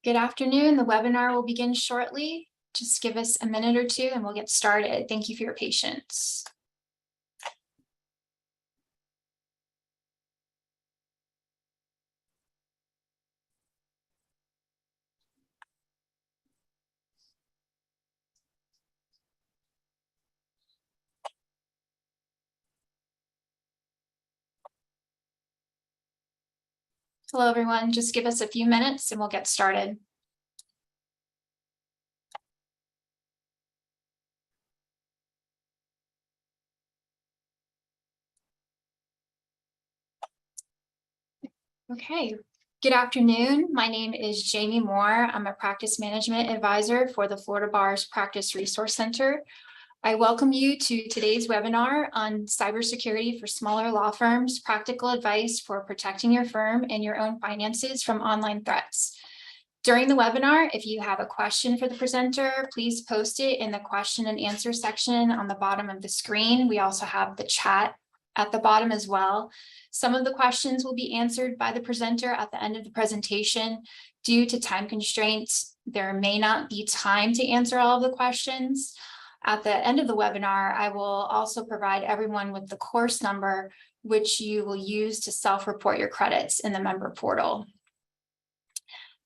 Good afternoon. The webinar will begin shortly. Just give us a minute or two and we'll get started. Thank you for your patience. Hello, everyone. Just give us a few minutes and we'll get started. Okay. Good afternoon. My name is Jamie Moore. I'm a practice management advisor for the Florida Bar's Practice Resource Center. I welcome you to today's webinar on cybersecurity for smaller law firms, practical advice for protecting your firm and your own finances from online threats. During the webinar, if you have a question for the presenter, please post it in the question and answer section on the bottom of the screen. We also have the chat at the bottom as well. Some of the questions will be answered by the presenter at the end of the presentation. Due to time constraints, there may not be time to answer all of the questions. At the end of the webinar, I will also provide everyone with the course number, which you will use to self-report your credits in the member portal.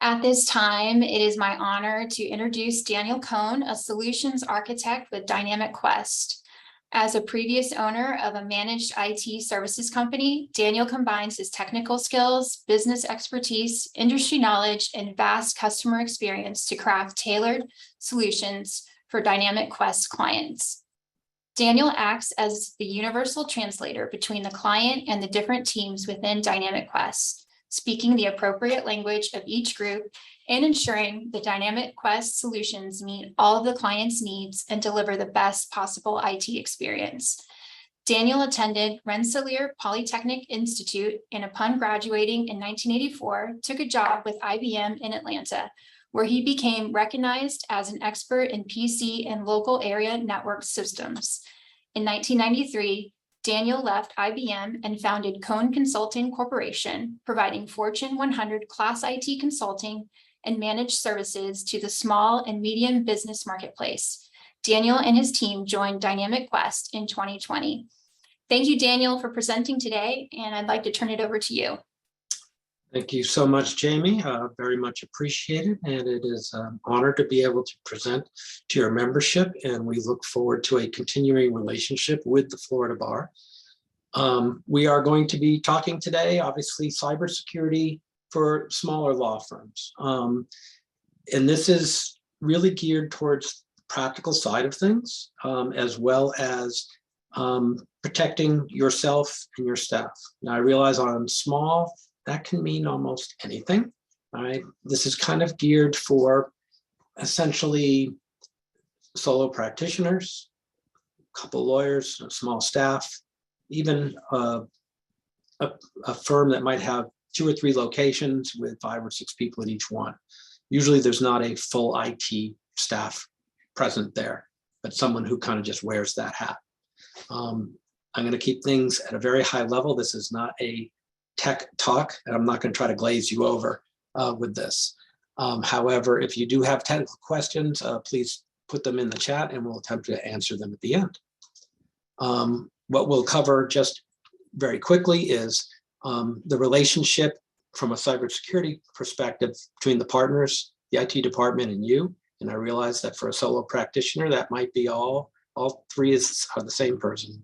At this time, it is my honor to introduce Daniel Cohn, a solutions architect with Dynamic Quest. As a previous owner of a managed IT services company, Daniel combines his technical skills, business expertise, industry knowledge, and vast customer experience to craft tailored solutions for Dynamic Quest clients. Daniel acts as the universal translator between the client and the different teams within Dynamic Quest, speaking the appropriate language of each group and ensuring the Dynamic Quest solutions meet all of the client's needs and deliver the best possible IT experience. Daniel attended Rensselaer Polytechnic Institute and upon graduating in 1984, took a job with IBM in Atlanta, where he became recognized as an expert in PC and local area network systems. In 1993, Daniel left IBM and founded Cohn Consulting Corporation, providing Fortune 100 class IT consulting and managed services to the small and medium business marketplace. Daniel and his team joined Dynamic Quest in 2020. Thank you, Daniel, for presenting today, and I'd like to turn it over to you. Thank you so much, Jamie. Very much appreciated, and it is an honor to be able to present to your membership, and we look forward to a continuing relationship with the Florida Bar. We are going to be talking today, obviously, cybersecurity for smaller law firms. And this is really geared towards the practical side of things, as well as protecting yourself and your staff. Now, I realize on small, that can mean almost anything. All right, this is kind of geared for essentially solo practitioners, a couple lawyers, a small staff, even a firm that might have 2 or 3 locations with 5 or 6 people at each one. Usually there's not a full IT staff present there, but someone who kind of just wears that hat. I'm going to keep things at a very high level. This is not a tech talk, and I'm not going to try to glaze you over with this. However, if you do have technical questions, please put them in the chat and we'll attempt to answer them at the end. What we'll cover just very quickly is the relationship from a cybersecurity perspective between the partners, the IT department, and you. And I realize that for a solo practitioner, that might be all 3 are the same person.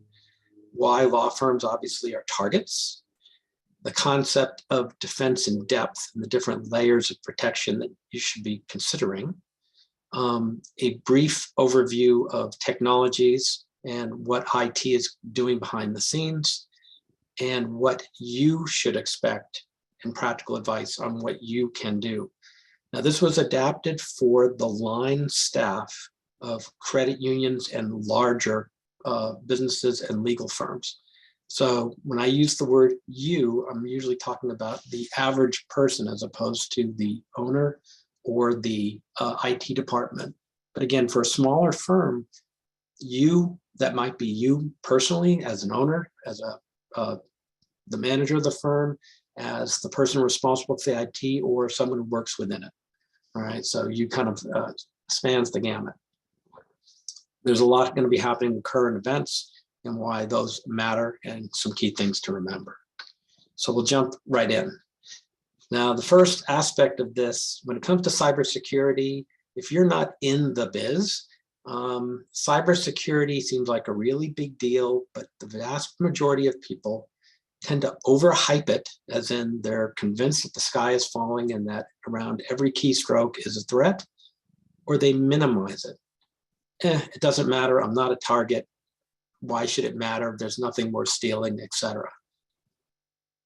Why law firms obviously are targets. The concept of defense in depth and the different layers of protection that you should be considering. A brief overview of technologies and what IT is doing behind the scenes, and what you should expect and practical advice on what you can do. Now, this was adapted for the line staff of credit unions and larger businesses and legal firms. So when I use the word you, I'm usually talking about the average person as opposed to the owner or the IT department. But again, for a smaller firm, that might be you personally as an owner, as the manager of the firm, as the person responsible for the IT, or someone who works within it. All right, so you kind of spans the gamut. There's a lot going to be happening in current events and why those matter and some key things to remember. So we'll jump right in. Now, the first aspect of this, when it comes to cybersecurity, if you're not in the biz, cybersecurity seems like a really big deal, but the vast majority of people tend to overhype it, as in they're convinced that the sky is falling and that around every keystroke is a threat, or they minimize it. It doesn't matter, I'm not a target. Why should it matter? There's nothing worth stealing, etc.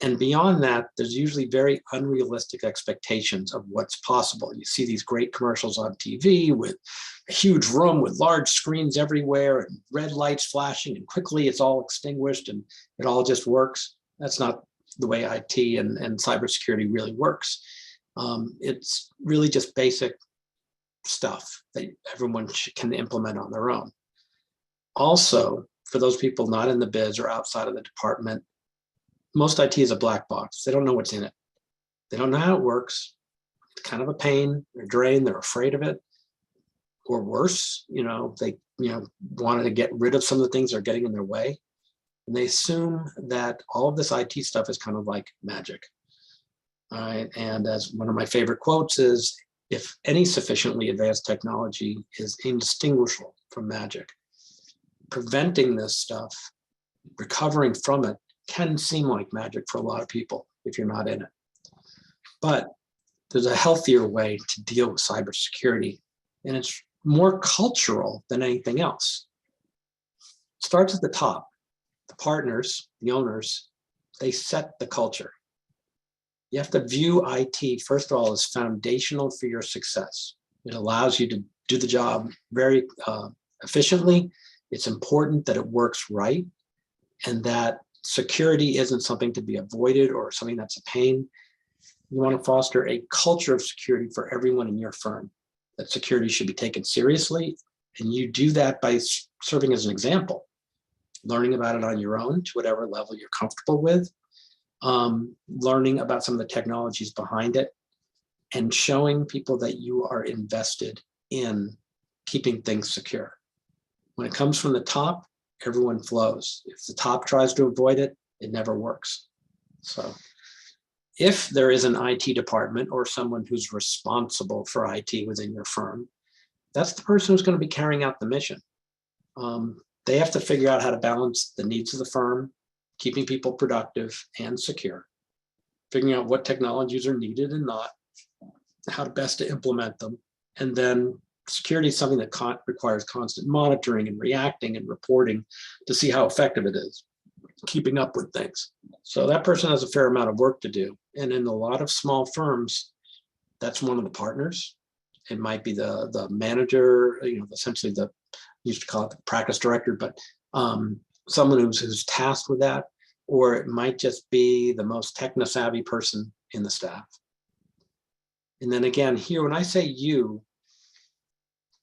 And beyond that, there's usually very unrealistic expectations of what's possible. You see these great commercials on TV with a huge room with large screens everywhere and red lights flashing, and quickly it's all extinguished and it all just works. That's not the way IT and cybersecurity really works. It's really just basic stuff that everyone can implement on their own. Also, for those people not in the biz or outside of the department, most IT is a black box. They don't know what's in it. They don't know how it works. It's kind of a pain. They're drained. They're afraid of it. Or worse, they wanted to get rid of some of the things that are getting in their way. And they assume that all of this IT stuff is kind of like magic. All right. And as one of my favorite quotes is, if any sufficiently advanced technology is indistinguishable from magic, preventing this stuff, recovering from it, can seem like magic for a lot of people if you're not in it. But there's a healthier way to deal with cybersecurity, and it's more cultural than anything else. It starts at the top. The partners, the owners, they set the culture. You have to view IT, first of all, as foundational for your success. It allows you to do the job very efficiently. It's important that it works right, and that security isn't something to be avoided or something that's a pain. You want to foster a culture of security for everyone in your firm, that security should be taken seriously. And you do that by serving as an example, learning about it on your own to whatever level you're comfortable with, learning about some of the technologies behind it, and showing people that you are invested in keeping things secure. When it comes from the top, everyone flows. If the top tries to avoid it, it never works. So if there is an IT department or someone who's responsible for IT within your firm, that's the person who's going to be carrying out the mission. They have to figure out how to balance the needs of the firm, keeping people productive and secure, figuring out what technologies are needed and not, how to best to implement them, and then security is something that requires constant monitoring and reacting and reporting to see how effective it is, keeping up with things. So that person has a fair amount of work to do. And in a lot of small firms, that's one of the partners. It might be the manager, essentially used to call it the practice director, but someone who's tasked with that, or it might just be the most techno-savvy person in the staff. And then again, here, when I say you,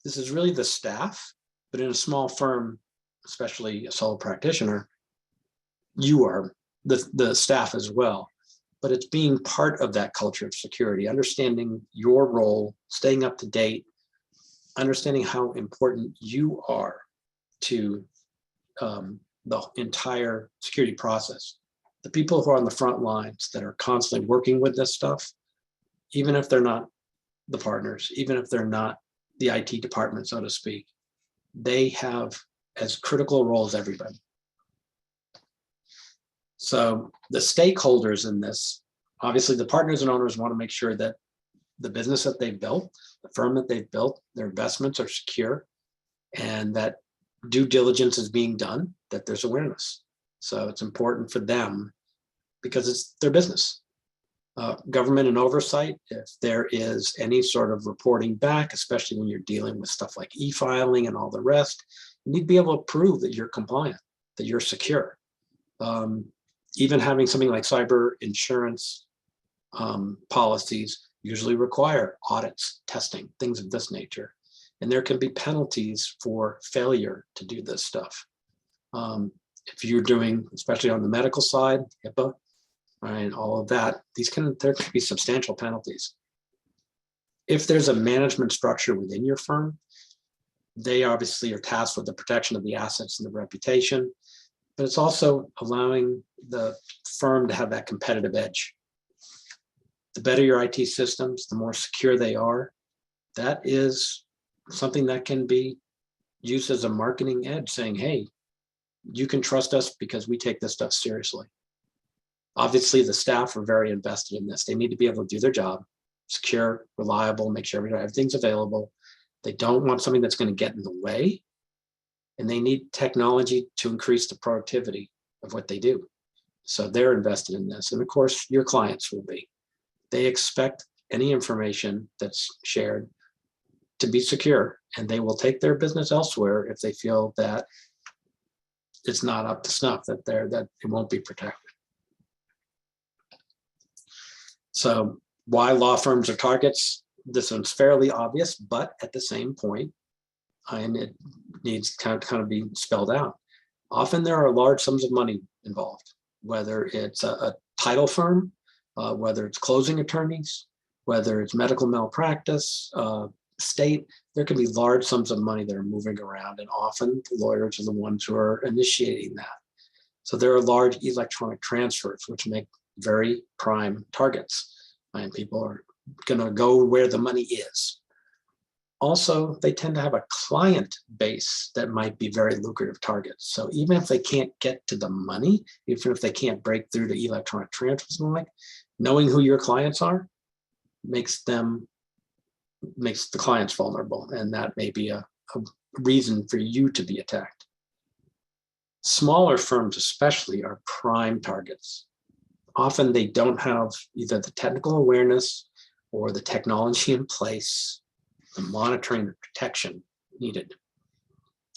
this is really the staff, but in a small firm, especially a solo practitioner, you are the staff as well. But it's being part of that culture of security, understanding your role, staying up to date, understanding how important you are to the entire security process. The people who are on the front lines that are constantly working with this stuff, even if they're not the partners, even if they're not the IT department, so to speak, they have as critical a role as everybody. So the stakeholders in this, obviously the partners and owners want to make sure that the business that they've built, the firm that they've built, their investments are secure, and that due diligence is being done, that there's awareness. So it's important for them because it's their business. Government and oversight, if there is any sort of reporting back, especially when you're dealing with stuff like e-filing and all the rest, you need to be able to prove that you're compliant, that you're secure. Even having something like cyber insurance policies usually require audits, testing, things of this nature. And there can be penalties for failure to do this stuff. If you're doing, especially on the medical side, HIPAA, right, all of that, there could be substantial penalties. If there's a management structure within your firm, they obviously are tasked with the protection of the assets and the reputation, but it's also allowing the firm to have that competitive edge. The better your IT systems, the more secure they are. That is something that can be used as a marketing edge, saying, hey, you can trust us because we take this stuff seriously. Obviously, the staff are very invested in this. They need to be able to do their job, secure, reliable, make sure everything's available. They don't want something that's going to get in the way, and they need technology to increase the productivity of what they do. So they're invested in this. And of course, your clients will be. They expect any information that's shared to be secure, and they will take their business elsewhere if they feel that it's not up to snuff, that it won't be protected. So why law firms are targets? This one's fairly obvious, but at the same point, and it needs to kind of be spelled out. Often there are large sums of money involved, whether it's a title firm, whether it's closing attorneys, whether it's medical malpractice, state, there can be large sums of money that are moving around, and often the lawyers are the ones who are initiating that. So there are large electronic transfers, which make very prime targets, and people are going to go where the money is. Also, they tend to have a client base that might be very lucrative targets. So even if they can't get to the money, even if they can't break through to electronic transfers and like, knowing who your clients are makes the clients vulnerable, and that may be a reason for you to be attacked. Smaller firms especially are prime targets. Often they don't have either the technical awareness or the technology in place, the monitoring, the protection needed.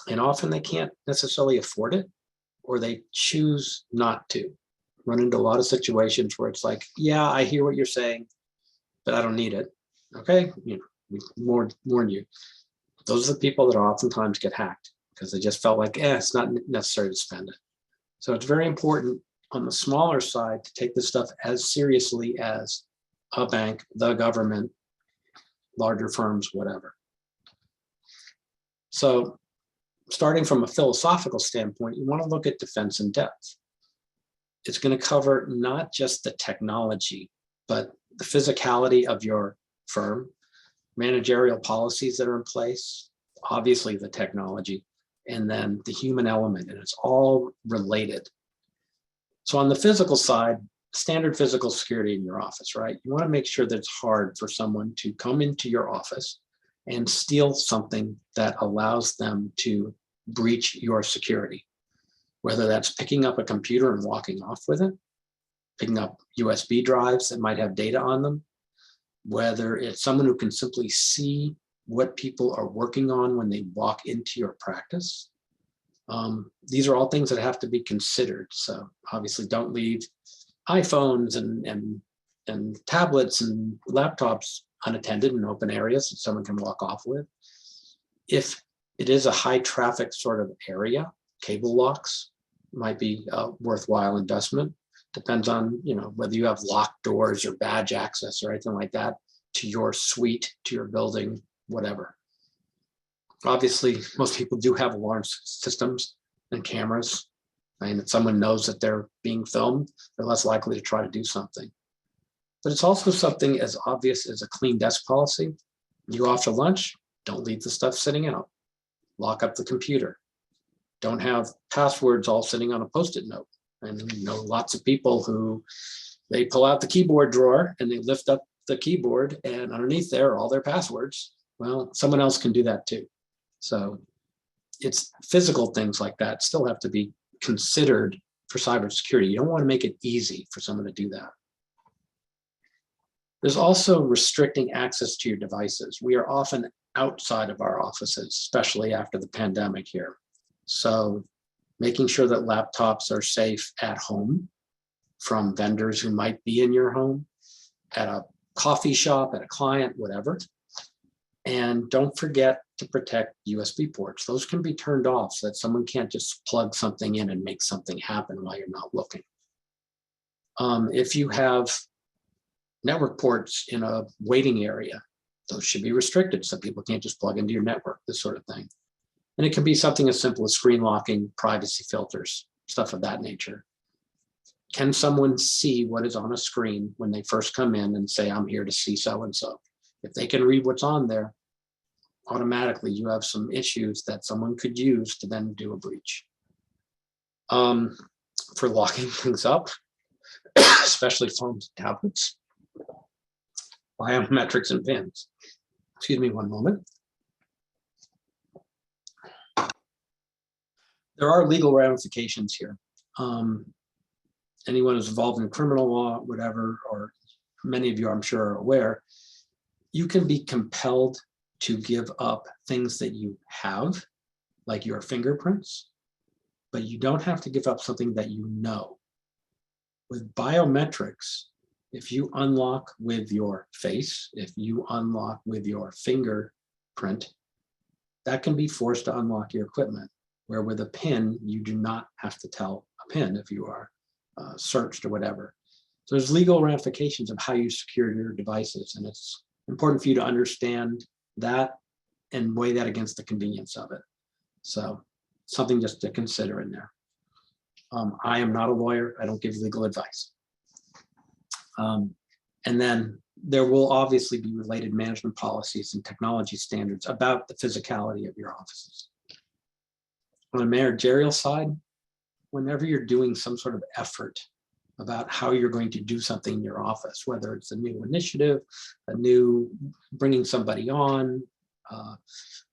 And often they can't necessarily afford it, or they choose not to. Run into a lot of situations where it's like, yeah, I hear what you're saying, but I don't need it. Okay, we warn you. Those are the people that oftentimes get hacked because they just felt like, it's not necessary to spend it. So it's very important on the smaller side to take this stuff as seriously as a bank, the government, larger firms, whatever. So starting from a philosophical standpoint, you want to look at defense in depth. It's going to cover not just the technology, but the physicality of your firm, managerial policies that are in place, obviously the technology, and then the human element, and it's all related. So on the physical side, standard physical security in your office, right? You want to make sure that it's hard for someone to come into your office and steal something that allows them to breach your security, whether that's picking up a computer and walking off with it, picking up USB drives that might have data on them, whether it's someone who can simply see what people are working on when they walk into your practice. These are all things that have to be considered. So obviously don't leave iPhones and tablets and laptops unattended in open areas that someone can walk off with. If it is a high traffic sort of area, cable locks might be a worthwhile investment. Depends on, whether you have locked doors or badge access or anything like that to your suite, to your building, whatever. Obviously, most people do have alarm systems and cameras. And if someone knows that they're being filmed, they're less likely to try to do something. But it's also something as obvious as a clean desk policy. You go off to lunch, don't leave the stuff sitting out. Lock up the computer. Don't have passwords all sitting on a Post-it note. And lots of people who they pull out the keyboard drawer and they lift up the keyboard, and underneath there are all their passwords. Well, someone else can do that too. So it's physical things like that still have to be considered for cybersecurity. You don't want to make it easy for someone to do that. There's also restricting access to your devices. We are often outside of our offices, especially after the pandemic here. So making sure that laptops are safe at home from vendors who might be in your home, at a coffee shop, at a client, whatever. And don't forget to protect USB ports. Those can be turned off so that someone can't just plug something in and make something happen while you're not looking. If you have network ports in a waiting area, those should be restricted so people can't just plug into your network, this sort of thing. And it can be something as simple as screen locking, privacy filters, stuff of that nature. Can someone see what is on a screen when they first come in and say, I'm here to see so-and-so? If they can read what's on there, automatically you have some issues that someone could use to then do a breach. For locking things up, especially phones and tablets, biometrics and pins. Excuse me one moment. There are legal ramifications here. Anyone who's involved in criminal law, whatever, or many of you I'm sure are aware, you can be compelled to give up things that you have, like your fingerprints, but you don't have to give up something that you know. With biometrics, if you unlock with your face, if you unlock with your fingerprint, that can be forced to unlock your equipment, where with a PIN, you do not have to tell a PIN if you are searched or whatever. So there's legal ramifications of how you secure your devices, and it's important for you to understand that and weigh that against the convenience of it. So something just to consider in there. I am not a lawyer. I don't give legal advice. And then there will obviously be related management policies and technology standards about the physicality of your offices. On a managerial side, whenever you're doing some sort of effort about how you're going to do something in your office, whether it's a new initiative, a new bringing somebody on,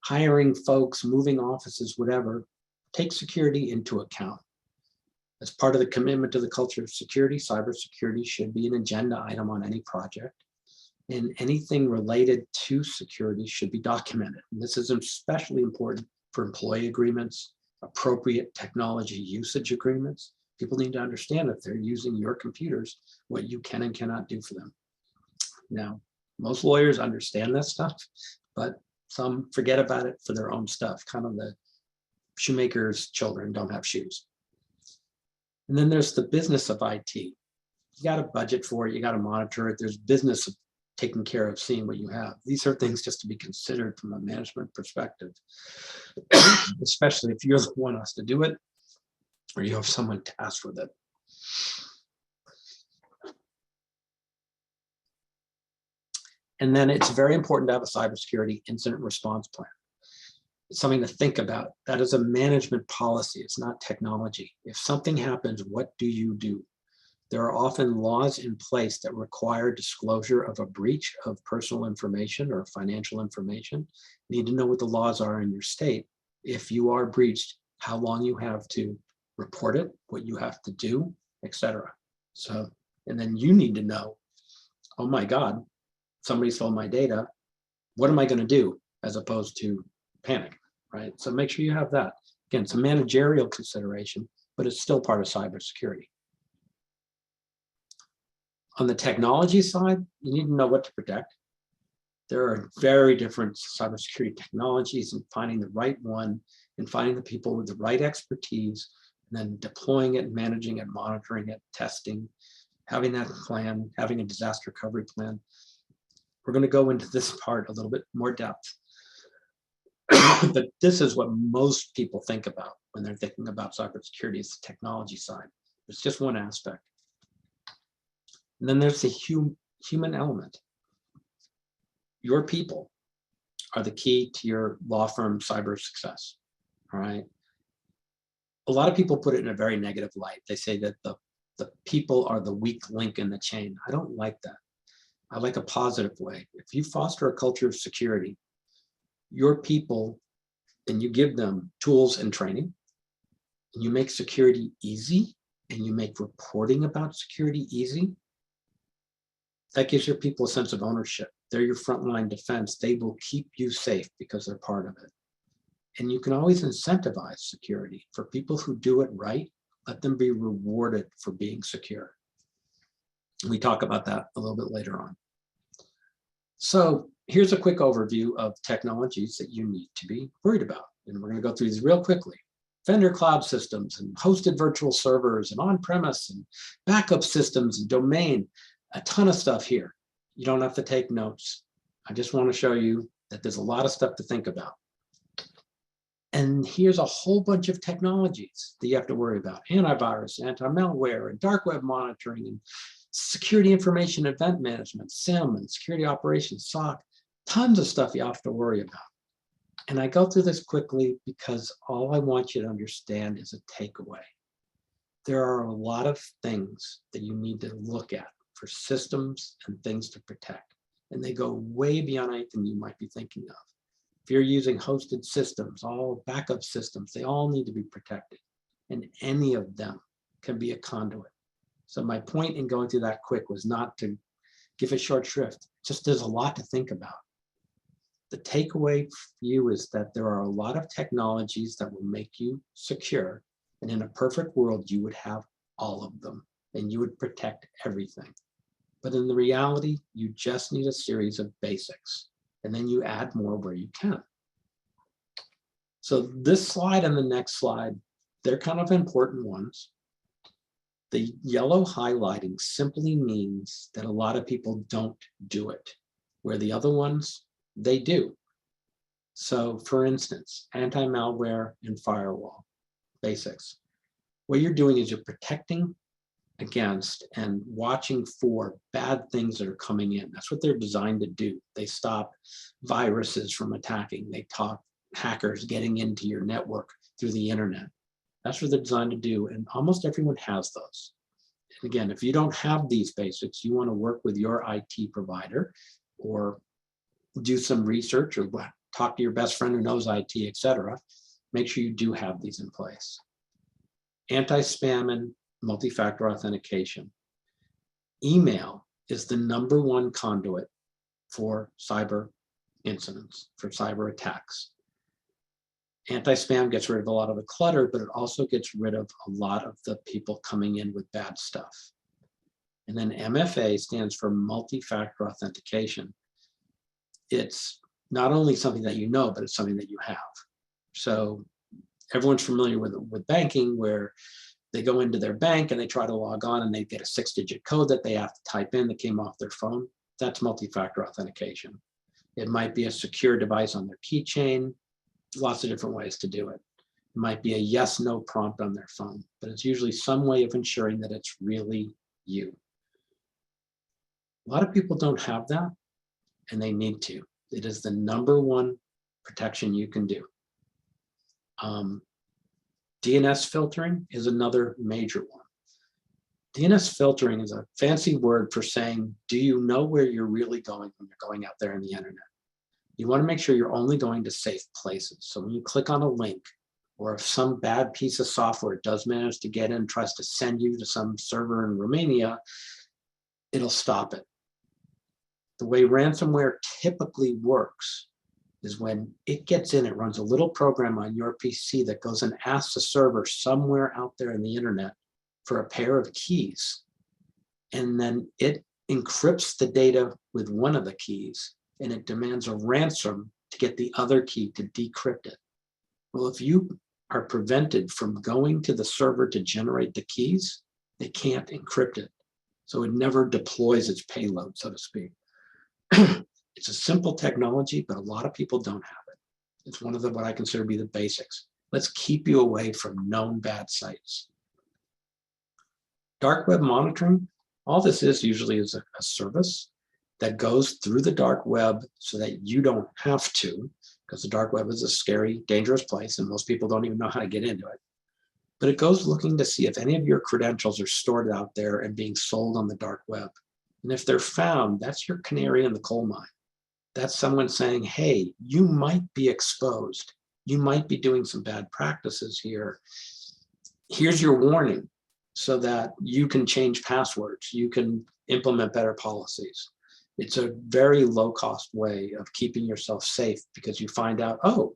hiring folks, moving offices, whatever, take security into account. As part of the commitment to the culture of security, cybersecurity should be an agenda item on any project. And anything related to security should be documented. And this is especially important for employee agreements, appropriate technology usage agreements. People need to understand if they're using your computers, what you can and cannot do for them. Now, most lawyers understand that stuff, but some forget about it for their own stuff. Kind of the shoemaker's children don't have shoes. And then there's the business of IT. You got to budget for it. You got to monitor it. There's business of taking care of seeing what you have. These are things just to be considered from a management perspective, especially if you're the one who has to do it or you have someone tasked with it. And then it's very important to have a cybersecurity incident response plan. It's something to think about. That is a management policy. It's not technology. If something happens, what do you do? There are often laws in place that require disclosure of a breach of personal information or financial information. You need to know what the laws are in your state. If you are breached, how long you have to report it, what you have to do, etc. So, and then you need to know, oh my God, somebody stole my data. What am I going to do? As opposed to panic, right? So make sure you have that. Again, it's a managerial consideration, but it's still part of cybersecurity. On the technology side, you need to know what to protect. There are very different cybersecurity technologies, and finding the right one and finding the people with the right expertise, and then deploying it, managing it, monitoring it, testing, having that plan, having a disaster recovery plan. We're going to go into this part a little bit more depth. But this is what most people think about when they're thinking about cybersecurity, is the technology side. It's just one aspect. And then there's the human element. Your people are the key to your law firm cyber success, all right? A lot of people put it in a very negative light. They say that the people are the weak link in the chain. I don't like that. I like a positive way. If you foster a culture of security, your people, and you give them tools and training, and you make security easy, and you make reporting about security easy, that gives your people a sense of ownership. They're your frontline defense. They will keep you safe because they're part of it. And you can always incentivize security. For people who do it right, let them be rewarded for being secure. We talk about that a little bit later on. So here's a quick overview of technologies that you need to be worried about. And we're going to go through these real quickly. Vendor cloud systems and hosted virtual servers and on-premise and backup systems and domain, a ton of stuff here. You don't have to take notes. I just want to show you that there's a lot of stuff to think about. And here's a whole bunch of technologies that you have to worry about: antivirus, anti-malware, and dark web monitoring, and security information event management, SIM, and security operations, SOC, tons of stuff you have to worry about. And I go through this quickly because all I want you to understand is a takeaway. There are a lot of things that you need to look at for systems and things to protect, and they go way beyond anything you might be thinking of. If you're using hosted systems, all backup systems, they all need to be protected, and any of them can be a conduit. So my point in going through that quick was not to give a short shrift, just there's a lot to think about. The takeaway for you is that there are a lot of technologies that will make you secure, and in a perfect world, you would have all of them, and you would protect everything. But in the reality, you just need a series of basics, and then you add more where you can. So this slide and the next slide, they're kind of important ones. The yellow highlighting simply means that a lot of people don't do it, where the other ones, they do. So for instance, anti-malware and firewall basics. What you're doing is you're protecting against and watching for bad things that are coming in. That's what they're designed to do. They stop viruses from attacking. They stop hackers getting into your network through the internet. That's what they're designed to do, and almost everyone has those. And again, if you don't have these basics, you want to work with your IT provider or do some research or talk to your best friend who knows IT, etc. Make sure you do have these in place. Anti-spam and multi-factor authentication. Email is the #1 conduit for cyber incidents, for cyber attacks. Anti-spam gets rid of a lot of the clutter, but it also gets rid of a lot of the people coming in with bad stuff. And then MFA stands for multi-factor authentication. It's not only something that you know, but it's something that you have. So everyone's familiar with banking, where they go into their bank and they try to log on and they get a 6-digit code that they have to type in that came off their phone. That's multi-factor authentication. It might be a secure device on their keychain. Lots of different ways to do it. It might be a yes, no prompt on their phone, but it's usually some way of ensuring that it's really you. A lot of people don't have that, and they need to. It is the #1 protection you can do. DNS filtering is another major one. DNS filtering is a fancy word for saying, do you know where you're really going when you're going out there in the internet? You want to make sure you're only going to safe places. So when you click on a link, or if some bad piece of software does manage to get in, tries to send you to some server in Romania, it'll stop it. The way ransomware typically works is when it gets in, it runs a little program on your PC that goes and asks the server somewhere out there in the internet for a pair of keys. And then it encrypts the data with one of the keys, and it demands a ransom to get the other key to decrypt it. Well, if you are prevented from going to the server to generate the keys, they can't encrypt it. So it never deploys its payload, so to speak. It's a simple technology, but a lot of people don't have it. It's one of what I consider to be the basics. Let's keep you away from known bad sites. Dark web monitoring, all this is usually is a service that goes through the dark web so that you don't have to, because the dark web is a scary, dangerous place, and most people don't even know how to get into it. But it goes looking to see if any of your credentials are stored out there and being sold on the dark web. And if they're found, that's your canary in the coal mine. That's someone saying, hey, you might be exposed. You might be doing some bad practices here. Here's your warning so that you can change passwords. You can implement better policies. It's a very low-cost way of keeping yourself safe, because you find out, oh,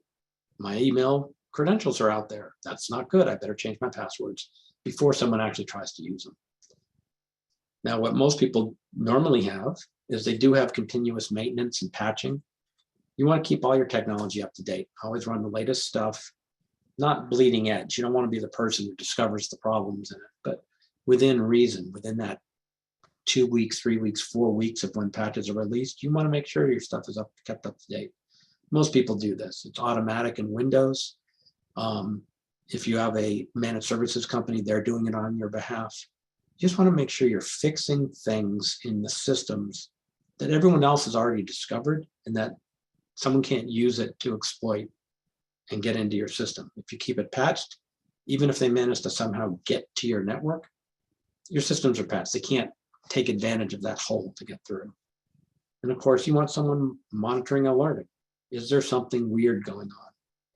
my email credentials are out there. That's not good. I better change my passwords before someone actually tries to use them. Now, what most people normally have is they do have continuous maintenance and patching. You want to keep all your technology up to date. Always run the latest stuff, not bleeding edge. You don't want to be the person who discovers the problems in it, but within reason, within that 2 weeks, 3 weeks, 4 weeks of when patches are released, you want to make sure your stuff is kept up to date. Most people do this. It's automatic in Windows. If you have a managed services company, they're doing it on your behalf. You just want to make sure you're fixing things in the systems that everyone else has already discovered and that someone can't use it to exploit and get into your system. If you keep it patched, even if they manage to somehow get to your network, your systems are patched. They can't take advantage of that hole to get through. And of course, you want someone monitoring and alerting. Is there something weird going on?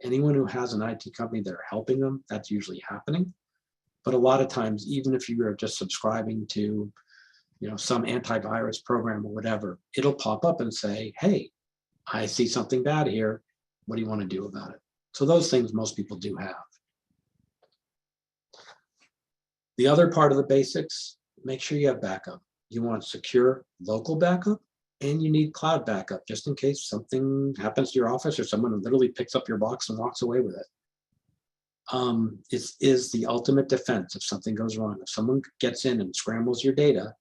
Anyone who has an IT company that are helping them, that's usually happening. But a lot of times, even if you are just subscribing to, some antivirus program or whatever, it'll pop up and say, hey, I see something bad here. What do you want to do about it? So those things most people do have. The other part of the basics, make sure you have backup. You want secure local backup, and you need cloud backup just in case something happens to your office or someone literally picks up your box and walks away with it. It is the ultimate defense if something goes wrong. If someone gets in and scrambles your data,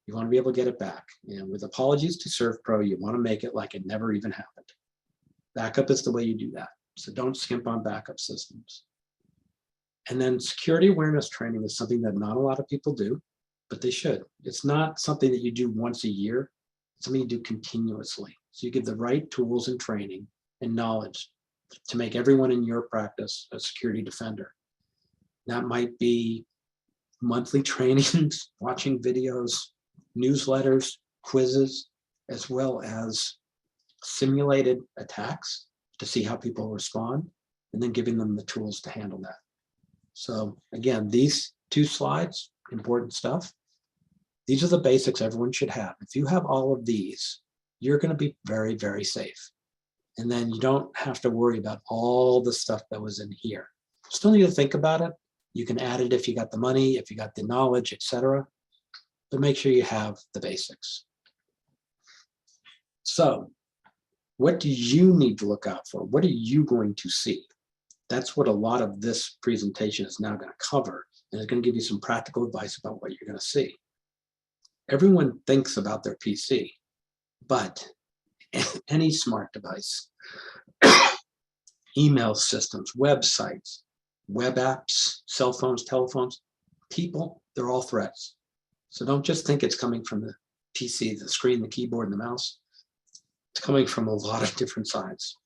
you want to be able to get it back. And with apologies to ServPro, you want to make it like it never even happened. Backup is the way you do that. So don't skimp on backup systems. And then security awareness training is something that not a lot of people do, but they should. It's not something that you do once a year. It's something you do continuously. So you give the right tools and training and knowledge to make everyone in your practice a security defender. That might be monthly trainings, watching videos, newsletters, quizzes, as well as simulated attacks to see how people respond, and then giving them the tools to handle that. So again, these 2 slides, important stuff. These are the basics everyone should have. If you have all of these, you're going to be very, very safe. And then you don't have to worry about all the stuff that was in here. Still need to think about it. You can add it if you got the money, if you got the knowledge, etc. But make sure you have the basics. So what do you need to look out for? What are you going to see? That's what a lot of this presentation is now going to cover, and it's going to give you some practical advice about what you're going to see. Everyone thinks about their PC, but any smart device, email systems, websites, web apps, cell phones, telephones, people, they're all threats. So don't just think it's coming from the PC, the screen, the keyboard, and the mouse. It's coming from a lot of different sides.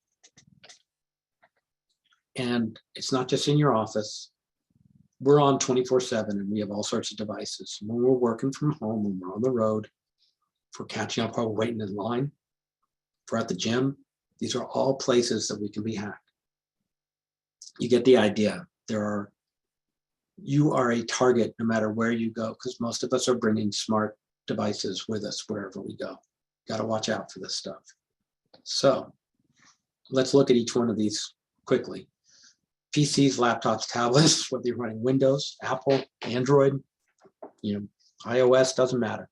And it's not just in your office. We're on 24/7 and we have all sorts of devices. When we're working from home, when we're on the road, if we're catching up while we're waiting in line, if we're at the gym, these are all places that we can be hacked. You get the idea. You are a target no matter where you go, because most of us are bringing smart devices with us wherever we go. Got to watch out for this stuff. So let's look at each one of these quickly. PCs, laptops, tablets, whether you're running Windows, Apple, Android, iOS, doesn't matter.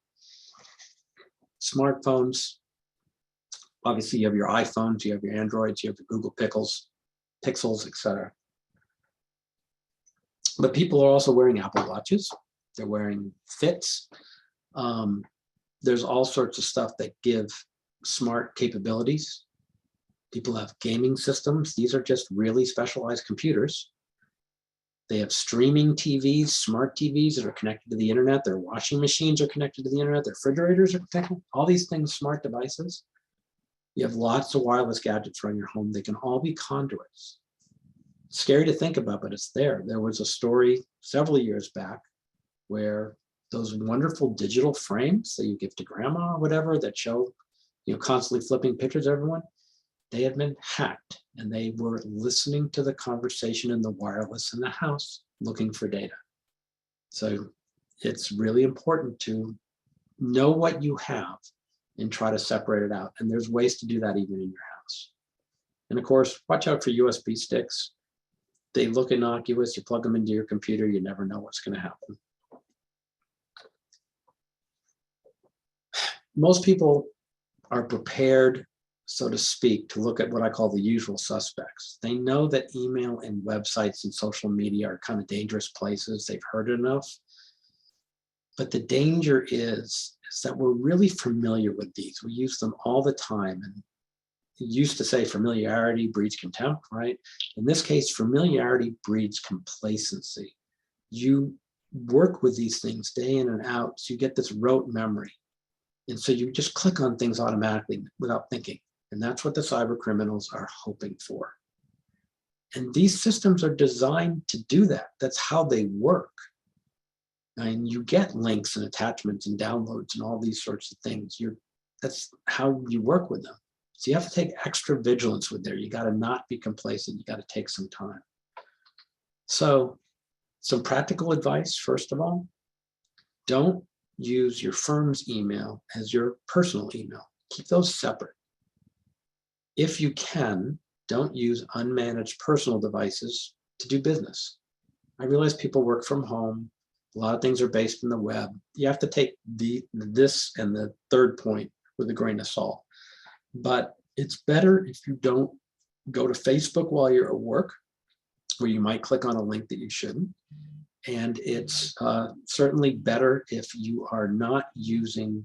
Smartphones, obviously you have your iPhones, you have your Androids, you have your Google Pixels, etc. But people are also wearing Apple Watches. They're wearing Fits. There's all sorts of stuff that give smart capabilities. People have gaming systems. These are just really specialized computers. They have streaming TVs, smart TVs that are connected to the internet. Their washing machines are connected to the internet. Their refrigerators are connected. All these things, smart devices. You have lots of wireless gadgets around your home. They can all be conduits. Scary to think about, but it's there. There was a story several years back where those wonderful digital frames that you give to grandma or whatever that show, constantly flipping pictures of everyone, they had been hacked and they were listening to the conversation in the wireless in the house, looking for data. So it's really important to know what you have and try to separate it out. And there's ways to do that even in your house. And of course, watch out for USB sticks. They look innocuous. You plug them into your computer, you never know what's going to happen. Most people are prepared, so to speak, to look at what I call the usual suspects. They know that email and websites and social media are kind of dangerous places. They've heard enough. But the danger is that we're really familiar with these. We use them all the time. And it used to say familiarity breeds contempt, right? In this case, familiarity breeds complacency. You work with these things day in and out, so you get this rote memory. And so you just click on things automatically without thinking. And that's what the cyber criminals are hoping for. And these systems are designed to do that. That's how they work. And you get links and attachments and downloads and all these sorts of things. That's how you work with them. So you have to take extra vigilance with there. You got to not be complacent. You got to take some time. So some practical advice, first of all, don't use your firm's email as your personal email. Keep those separate. If you can, don't use unmanaged personal devices to do business. I realize people work from home. A lot of things are based in the web. You have to take this and the third point with a grain of salt. But it's better if you don't go to Facebook while you're at work, where you might click on a link that you shouldn't. And it's certainly better if you are not using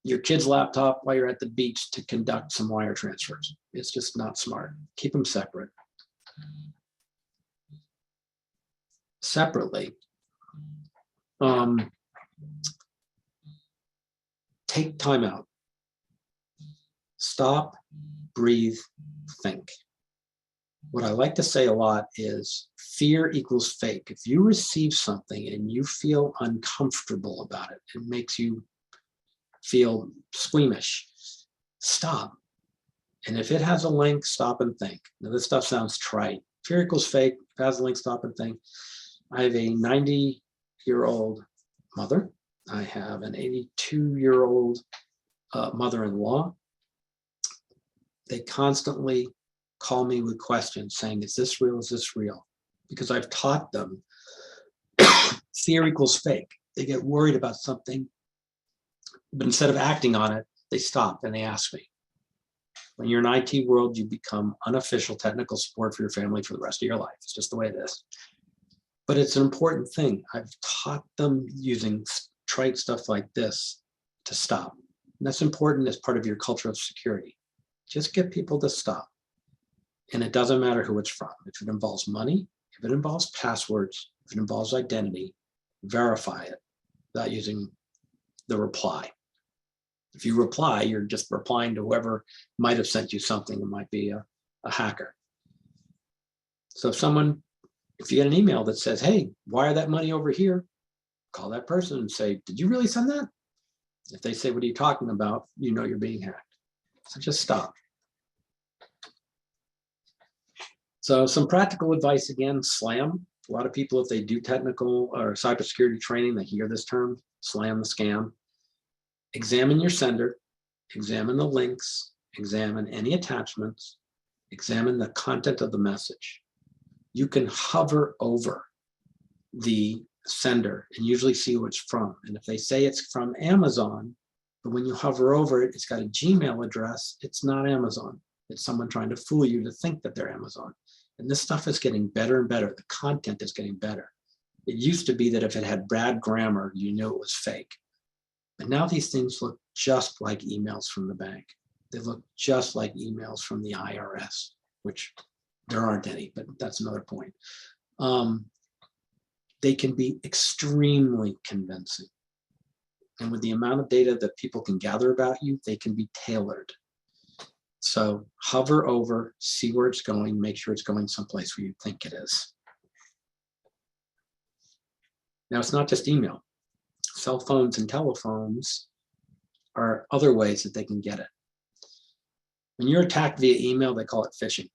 your kid's laptop while you're at the beach to conduct some wire transfers. It's just not smart. Keep them separate. Separately, take time out. Stop, breathe, think. What I like to say a lot is fear equals fake. If you receive something and you feel uncomfortable about it, it makes you feel squeamish, stop. And if it has a link, stop and think. Now, this stuff sounds trite. Fear equals fake. If it has a link, stop and think. I have a 90-year-old mother. I have an 82-year-old mother-in-law. They constantly call me with questions saying, is this real? Is this real? Because I've taught them fear equals fake. They get worried about something, but instead of acting on it, they stop and they ask me. When you're in IT world, you become unofficial technical support for your family for the rest of your life. It's just the way it is. But it's an important thing. I've taught them using trite stuff like this to stop. And that's important as part of your culture of security. Just get people to stop. And it doesn't matter who it's from. If it involves money, if it involves passwords, if it involves identity, verify it without using the reply. If you reply, you're just replying to whoever might have sent you something. It might be a hacker. So if you get an email that says, hey, wire that money over here, call that person and say, did you really send that? If they say, what are you talking about? You know you're being hacked. So just stop. So some practical advice again, SLAM. A lot of people, if they do technical or cybersecurity training, they hear this term, SLAM the scam. Examine your sender, examine the links, examine any attachments, examine the content of the message. You can hover over the sender and usually see who it's from. And if they say it's from Amazon, but when you hover over it, it's got a Gmail address, it's not Amazon. It's someone trying to fool you to think that they're Amazon. And this stuff is getting better and better. The content is getting better. It used to be that if it had bad grammar, you knew it was fake. But now these things look just like emails from the bank. They look just like emails from the IRS, which there aren't any, but that's another point. They can be extremely convincing. And with the amount of data that people can gather about you, they can be tailored. So hover over, see where it's going, make sure it's going someplace where you think it is. Now, it's not just email. Cell phones and telephones are other ways that they can get it. When you're attacked via email, they call it phishing.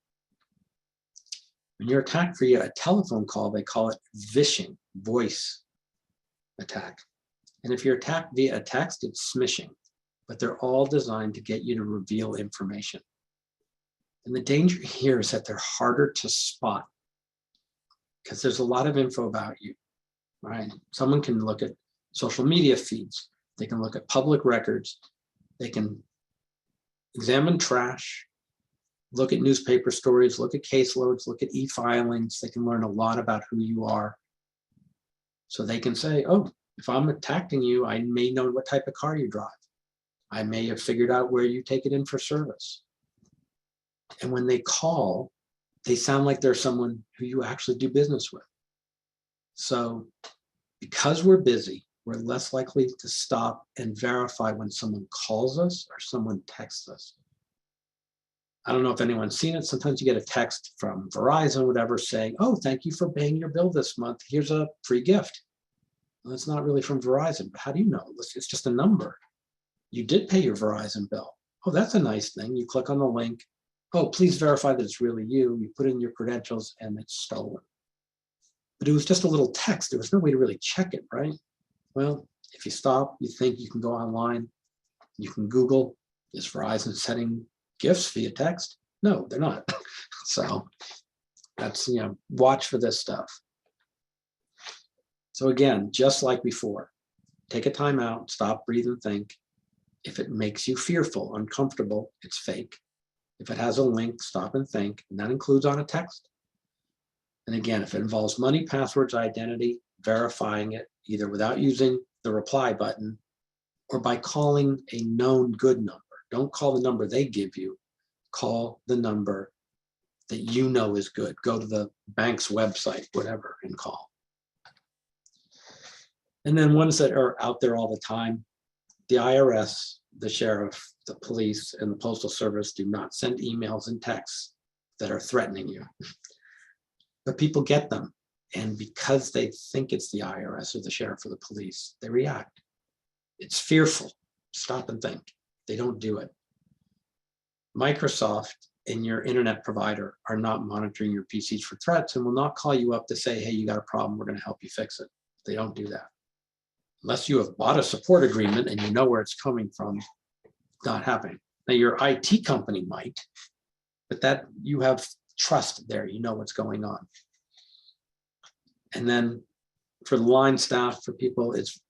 When you're attacked via a telephone call, they call it vishing, voice attack. And if you're attacked via a text, it's smishing. But they're all designed to get you to reveal information. And the danger here is that they're harder to spot because there's a lot of info about you, right? Someone can look at social media feeds. They can look at public records. They can examine trash, look at newspaper stories, look at caseloads, look at e-filings. They can learn a lot about who you are. So they can say, oh, If I'm attacking you, I may know what type of car you drive. I may have figured out where you take it in for service. And when they call, they sound like they're someone who you actually do business with. So because we're busy, we're less likely to stop and verify when someone calls us or someone texts us. I don't know if anyone's seen it. Sometimes you get a text from Verizon, whatever, saying, oh, thank you for paying your bill this month. Here's a free gift. Well, it's not really from Verizon, but how do you know? It's just a number. You did pay your Verizon bill. Oh, that's a nice thing. You click on the link. Oh, please verify that it's really you. You put in your credentials and it's stolen. But it was just a little text. There was no way to really check it, right? Well, if you stop, you think you can go online, you can Google, is Verizon sending gifts via text? No, they're not. So that's, watch for this stuff. So again, just like before, take a time out, stop, breathe, and think. If it makes you fearful, uncomfortable, it's fake. If it has a link, stop and think, and that includes on a text. And again, if it involves money, passwords, identity, verifying it either without using the reply button or by calling a known good number. Don't call the number they give you. Call the number that you know is good. Go to the bank's website, whatever, and call. And then ones that are out there all the time, the IRS, the sheriff, the police, and the Postal Service do not send emails and texts that are threatening you. But people get them. And because they think it's the IRS or the sheriff or the police, they react. It's fearful. Stop and think. They don't do it. Microsoft and your internet provider are not monitoring your PCs for threats and will not call you up to say, hey, you got a problem, we're going to help you fix it. They don't do that. Unless you have bought a support agreement and you know where it's coming from, not happening. Now your IT company might, but that you have trust there, you know what's going on. And then for the line staff, for people, it's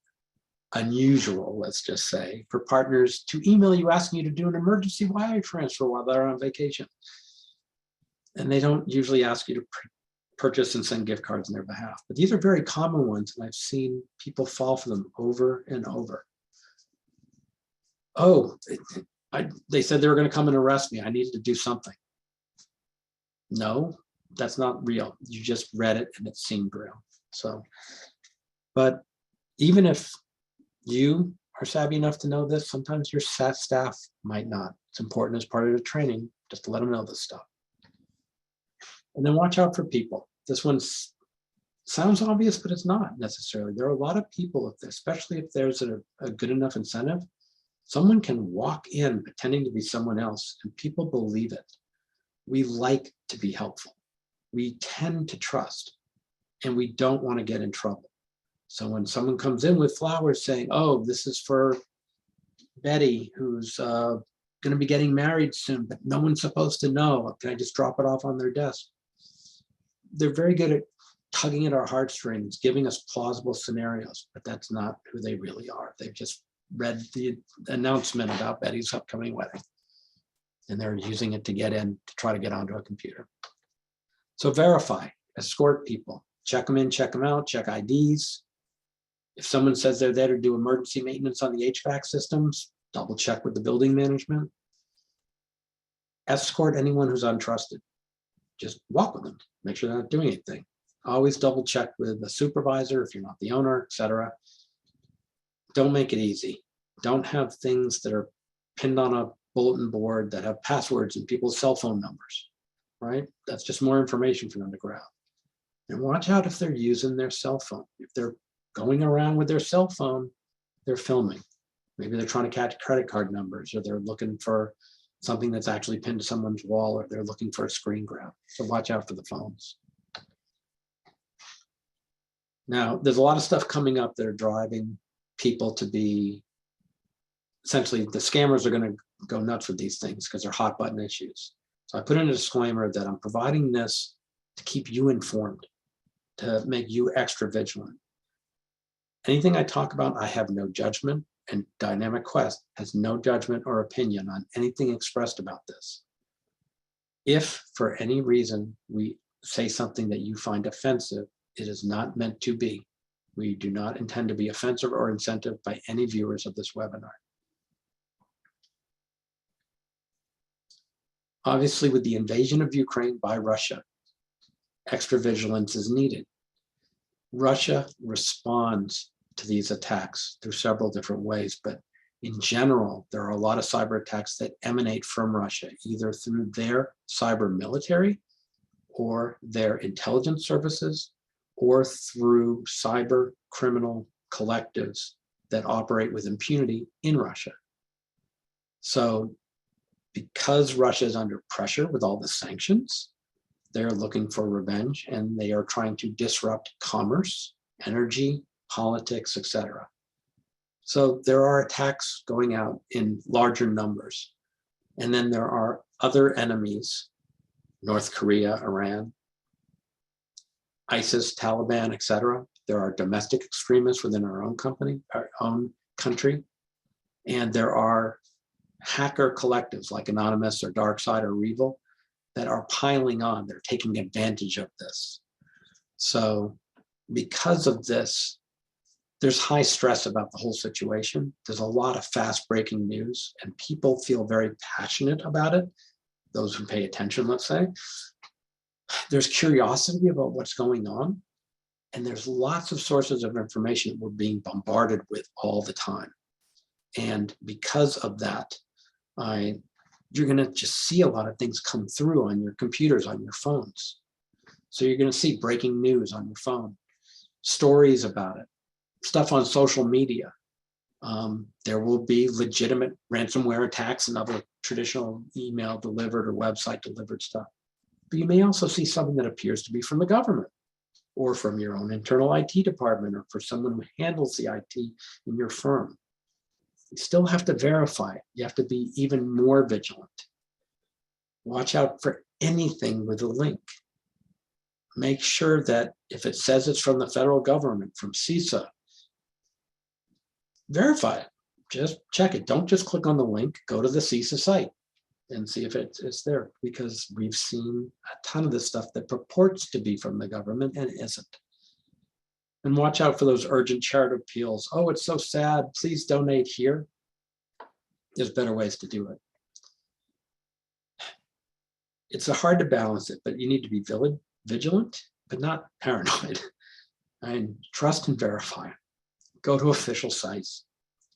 unusual, let's just say, for partners to email you asking you to do an emergency wire transfer while they're on vacation. And they don't usually ask you to purchase and send gift cards on their behalf. But these are very common ones, and I've seen people fall for them over and over. Oh, they said they were going to come and arrest me. I needed to do something. No, that's not real. You just read it and it seemed real. So, but even if you are savvy enough to know this, sometimes your staff might not. It's important as part of the training just to let them know this stuff. And then watch out for people. This one sounds obvious, but it's not necessarily. There are a lot of people, especially if there's a good enough incentive, someone can walk in pretending to be someone else and people believe it. We like to be helpful. We tend to trust and we don't want to get in trouble. So when someone comes in with flowers saying, oh, this is for Betty, who's going to be getting married soon, but no one's supposed to know. Can I just drop it off on their desk? They're very good at tugging at our heartstrings, giving us plausible scenarios, but that's not who they really are. They've just read the announcement about Betty's upcoming wedding, and they're using it to get in to try to get onto a computer. So verify, escort people, check them in, check them out, check IDs. If someone says they're there to do emergency maintenance on the HVAC systems, double check with the building management. Escort anyone who's untrusted. Just walk with them, make sure they're not doing anything. Always double check with the supervisor if you're not the owner, etc. Don't make it easy. Don't have things that are pinned on a bulletin board that have passwords and people's cell phone numbers, right? That's just more information for them to grab. And watch out if they're using their cell phone. If they're going around with their cell phone, they're filming. Maybe they're trying to catch credit card numbers, or they're looking for something that's actually pinned to someone's wall, or they're looking for a screen grab. So watch out for the phones. Now, there's a lot of stuff coming up that are driving people to be, essentially, the scammers are going to go nuts with these things because they're hot button issues. So I put in a disclaimer that I'm providing this to keep you informed, to make you extra vigilant. Anything I talk about, I have no judgment, and Dynamic Quest has no judgment or opinion on anything expressed about this. If for any reason we say something that you find offensive, it is not meant to be. We do not intend to be offensive or insensitive by any viewers of this webinar. Obviously, with the invasion of Ukraine by Russia, extra vigilance is needed. Russia responds to these attacks through several different ways, but in general, there are a lot of cyber attacks that emanate from Russia, either through their cyber military or their intelligence services, or through cyber criminal collectives that operate with impunity in Russia. So because Russia is under pressure with all the sanctions, they're looking for revenge, and they are trying to disrupt commerce, energy, politics, etc. So there are attacks going out in larger numbers. And then there are other enemies, North Korea, Iran, ISIS, Taliban, etc. There are domestic extremists within our own country. And there are hacker collectives like Anonymous or DarkSide or Revil that are piling on. They're taking advantage of this. So because of this, there's high stress about the whole situation. There's a lot of fast breaking news, and people feel very passionate about it. Those who pay attention, let's say. There's curiosity about what's going on, and there's lots of sources of information that we're being bombarded with all the time. And because of that, you're going to just see a lot of things come through on your computers, on your phones. So you're going to see breaking news on your phone, stories about it, stuff on social media. There will be legitimate ransomware attacks and other traditional email delivered or website delivered stuff. But you may also see something that appears to be from the government or from your own internal IT department or for someone who handles the IT in your firm. You still have to verify it. You have to be even more vigilant. Watch out for anything with a link. Make sure that if it says it's from the federal government, from CISA, verify it. Just check it. Don't just click on the link. Go to the CISA site and see if it's there, because we've seen a ton of this stuff that purports to be from the government and isn't. And watch out for those urgent charitable appeals. Oh, it's so sad. Please donate here. There's better ways to do it. It's hard to balance it, but you need to be vigilant, but not paranoid. And trust and verify. Go to official sites.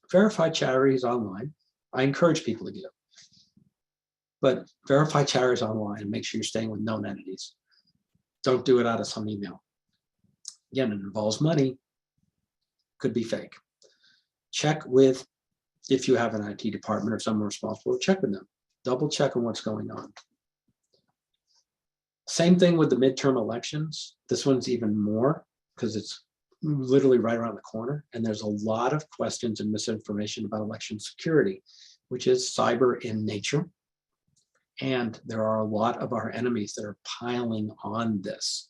Verify charities online. I encourage people to do it. But verify charities online and make sure you're staying with known entities. Don't do it out of some email. Again, it involves money, could be fake. Check with, if you have an IT department or someone responsible, check with them. Double check on what's going on. Same thing with the midterm elections. This one's even more because it's literally right around the corner. And there's a lot of questions and misinformation about election security, which is cyber in nature. And there are a lot of our enemies that are piling on this.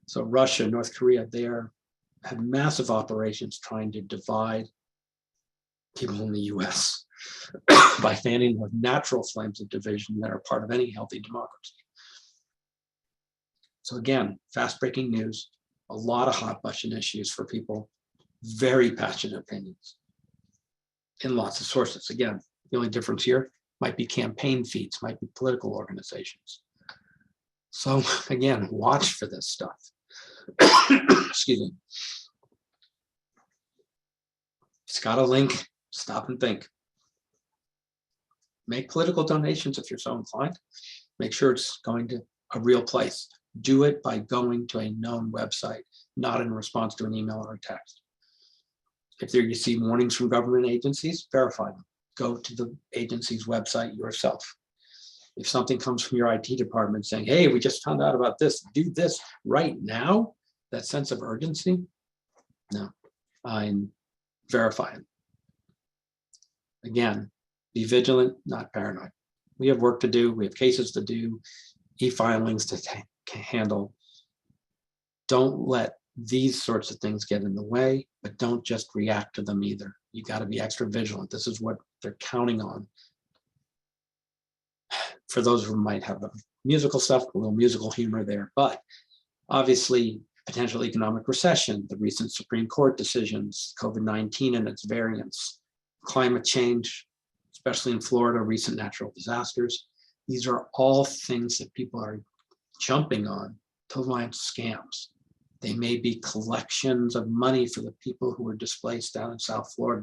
So Russia, North Korea, they have massive operations trying to divide people in the US by fanning with natural flames of division that are part of any healthy democracy. So again, fast breaking news, a lot of hot button issues for people, very passionate opinions in lots of sources. Again, the only difference here might be campaign feeds, might be political organizations. So again, watch for this stuff. Excuse me. It's got a link, stop and think. Make political donations if you're so inclined. Make sure it's going to a real place. Do it by going to a known website, not in response to an email or a text. If there you see warnings from government agencies, verify them. Go to the agency's website yourself. If something comes from your IT department saying, hey, we just found out about this, do this right now, that sense of urgency, no, verify it. Again, be vigilant, not paranoid. We have work to do, we have cases to do, e-filings to handle. Don't let these sorts of things get in the way, but don't just react to them either. You got to be extra vigilant. This is what they're counting on. For those who might have the musical stuff, a little musical humor there, but obviously potential economic recession, the recent Supreme Court decisions, COVID-19 and its variants, climate change, especially in Florida, recent natural disasters. These are all things that people are jumping on to launch scams. They may be collections of money for the people who were displaced down in South Florida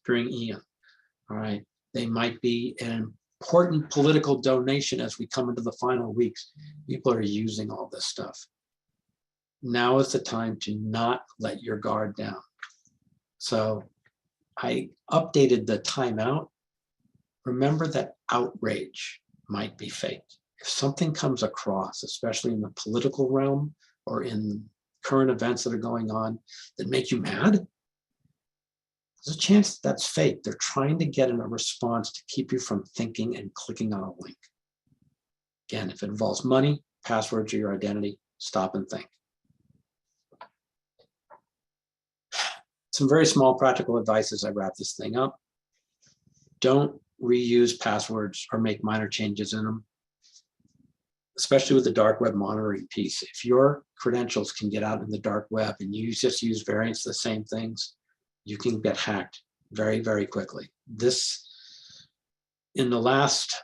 during Ian. All right. They might be an important political donation as we come into the final weeks. People are using all this stuff. Now is the time to not let your guard down. So I updated the timeout. Remember that outrage might be fake. If something comes across, especially in the political realm or in current events that are going on that make you mad, there's a chance that that's fake. They're trying to get in a response to keep you from thinking and clicking on a link. Again, if it involves money, passwords, or your identity, stop and think. Some very small practical advice as I wrap this thing up. Don't reuse passwords or make minor changes in them, especially with the dark web monitoring piece. If your credentials can get out in the dark web and you just use variants of the same things, you can get hacked very, very quickly. This, in the last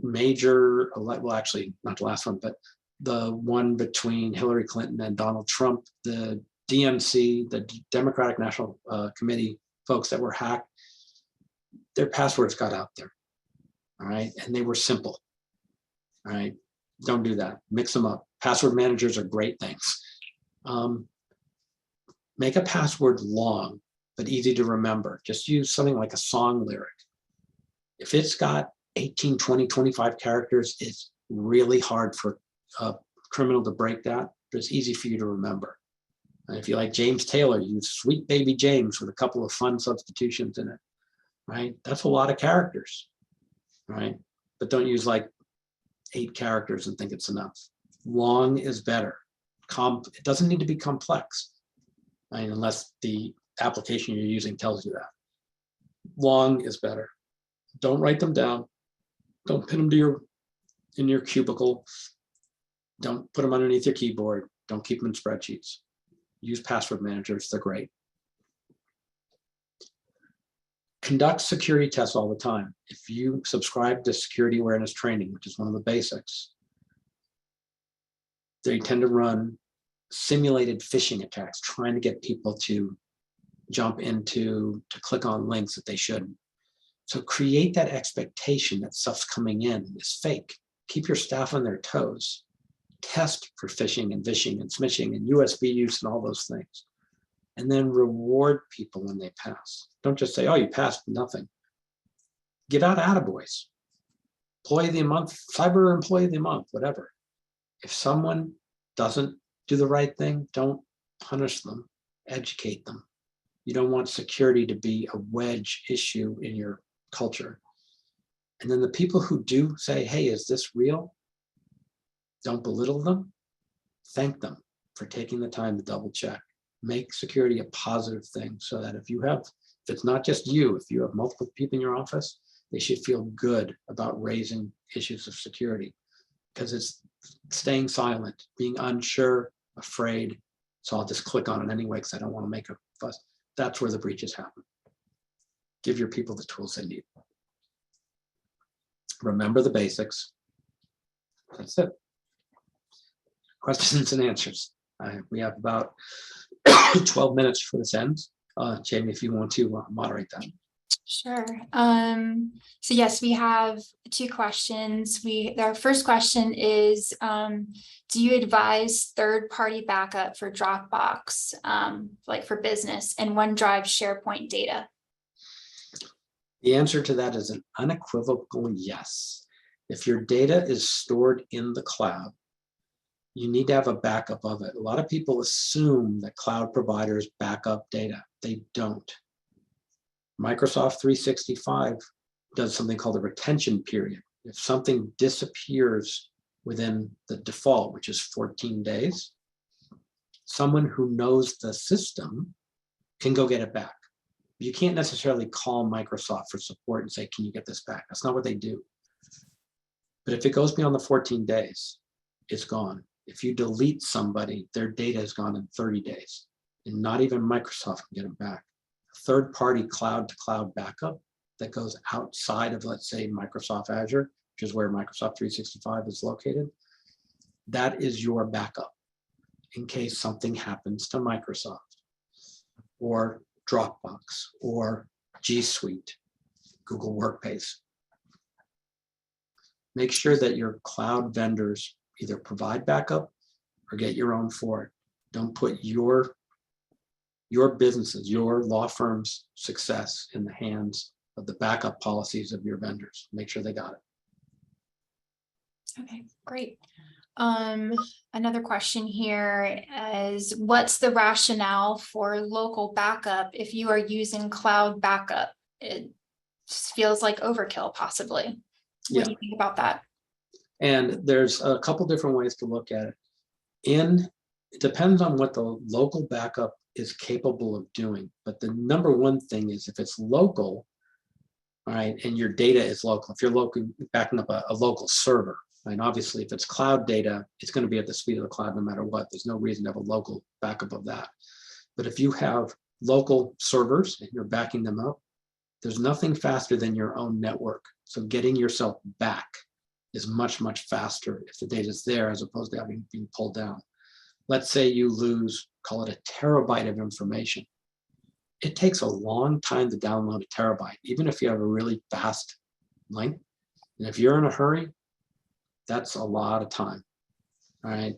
major, well, actually not the last one, but the one between Hillary Clinton and Donald Trump, the DNC, the Democratic National Committee folks that were hacked, their passwords got out there, all right? And they were simple, all right? Don't do that, mix them up. Password managers are great things. Make a password long, but easy to remember. Just use something like a song lyric. If it's got 18, 20, 25 characters, it's really hard for a criminal to break that, but it's easy for you to remember. And if you like James Taylor, use Sweet Baby James with a couple of fun substitutions in it, right? That's a lot of characters, right? But don't use like 8 characters and think it's enough. Long is better. It doesn't need to be complex, right? Unless the application you're using tells you that. Long is better. Don't write them down. Don't pin them to in your cubicle. Don't put them underneath your keyboard. Don't keep them in spreadsheets. Use password managers, they're great. Conduct security tests all the time. If you subscribe to security awareness training, which is one of the basics, they tend to run simulated phishing attacks, trying to get people to jump into, to click on links that they shouldn't. So create that expectation that stuff's coming in is fake. Keep your staff on their toes. Test for phishing and vishing and smishing and USB use and all those things. And then reward people when they pass. Don't just say, oh, you passed, nothing. Give out attaboys. Employee of the month, cyber employee of the month, whatever. If someone doesn't do the right thing, don't punish them, educate them. You don't want security to be a wedge issue in your culture. And then the people who do say, hey, is this real? Don't belittle them. Thank them for taking the time to double check. Make security a positive thing so that if it's not just you, if you have multiple people in your office, they should feel good about raising issues of security, because it's staying silent, being unsure, afraid. So I'll just click on it anyway because I don't want to make a fuss. That's where the breaches happen. Give your people the tools they need. Remember the basics. That's it. Questions and answers. We have about 12 minutes for this ends. Jamie, if you want to moderate that. Sure. So yes, we have 2 questions. Our first question is, do you advise third-party backup for Dropbox, like for business, and OneDrive SharePoint data? The answer to that is an unequivocal yes. If your data is stored in the cloud, you need to have a backup of it. A lot of people assume that cloud providers back up data. They don't. Microsoft 365 does something called a retention period. If something disappears within the default, which is 14 days, someone who knows the system can go get it back. You can't necessarily call Microsoft for support and say, can you get this back? That's not what they do. But if it goes beyond the 14 days, it's gone. If you delete somebody, their data is gone in 30 days, and not even Microsoft can get them back. Third-party cloud-to-cloud backup that goes outside of, let's say, Microsoft Azure, which is where Microsoft 365 is located, that is your backup in case something happens to Microsoft or Dropbox or G Suite, Google Workspace. Make sure that your cloud vendors either provide backup or get your own for it. Don't put your businesses, your law firm's success in the hands of the backup policies of your vendors. Make sure they got it. Okay, great. Another question here is, what's the rationale for local backup if you are using cloud backup? It just feels like overkill, possibly. What do you think about that? And there's a couple different ways to look at it. It depends on what the local backup is capable of doing. But the number one thing is if it's local, all right, and your data is local, if you're backing up a local server, and obviously if it's cloud data, it's going to be at the speed of the cloud no matter what. There's no reason to have a local backup of that. But if you have local servers and you're backing them up, there's nothing faster than your own network. So getting yourself back is much, much faster if the data is there as opposed to having been pulled down. Let's say you lose, call it a terabyte of information. It takes a long time to download a terabyte, even if you have a really fast link. And if you're in a hurry, that's a lot of time, all right?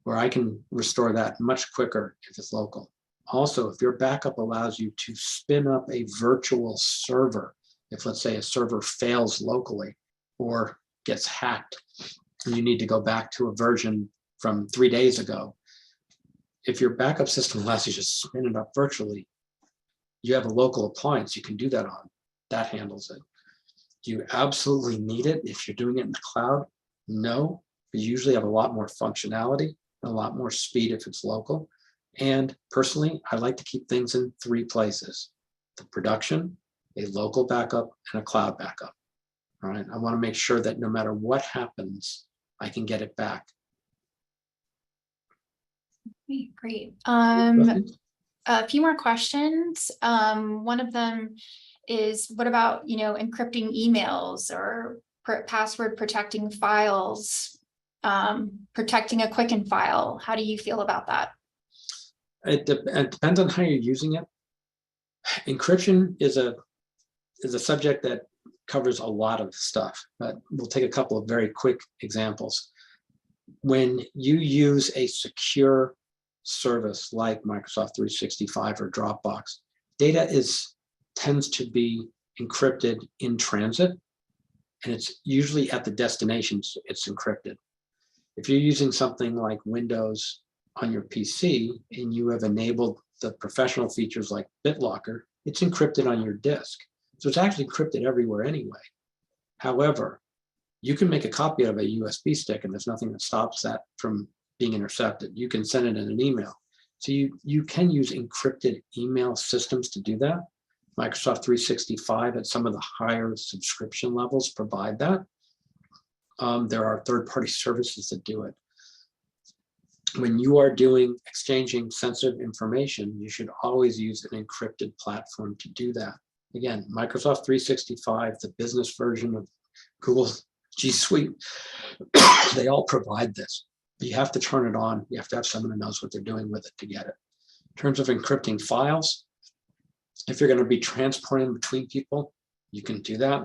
Where I can restore that much quicker if it's local. Also, if your backup allows you to spin up a virtual server, if let's say a server fails locally or gets hacked, and you need to go back to a version from 3 days ago, if your backup system allows you to spin it up virtually, you have a local appliance you can do that on. That handles it. Do you absolutely need it if you're doing it in the cloud? No, but you usually have a lot more functionality and a lot more speed if it's local. And personally, I like to keep things in 3 places: the production, a local backup, and a cloud backup. All right, I want to make sure that no matter what happens, I can get it back. Great. A few more questions. One of them is, what about, encrypting emails or password protecting files, protecting a Quicken file? How do you feel about that? It depends on how you're using it. Encryption is a subject that covers a lot of stuff, but we'll take a couple of very quick examples. When you use a secure service like Microsoft 365 or Dropbox, data tends to be encrypted in transit, and it's usually at the destination it's encrypted. If you're using something like Windows on your PC and you have enabled the professional features like BitLocker, it's encrypted on your disk. So it's actually encrypted everywhere anyway. However, you can make a copy of a USB stick and there's nothing that stops that from being intercepted. You can send it in an email. So you can use encrypted email systems to do that. Microsoft 365 at some of the higher subscription levels provide that. There are third-party services that do it. When you are exchanging sensitive information, you should always use an encrypted platform to do that. Again, Microsoft 365, the business version of Google G Suite, they all provide this. You have to turn it on. You have to have someone who knows what they're doing with it to get it. In terms of encrypting files, if you're going to be transporting between people, you can do that.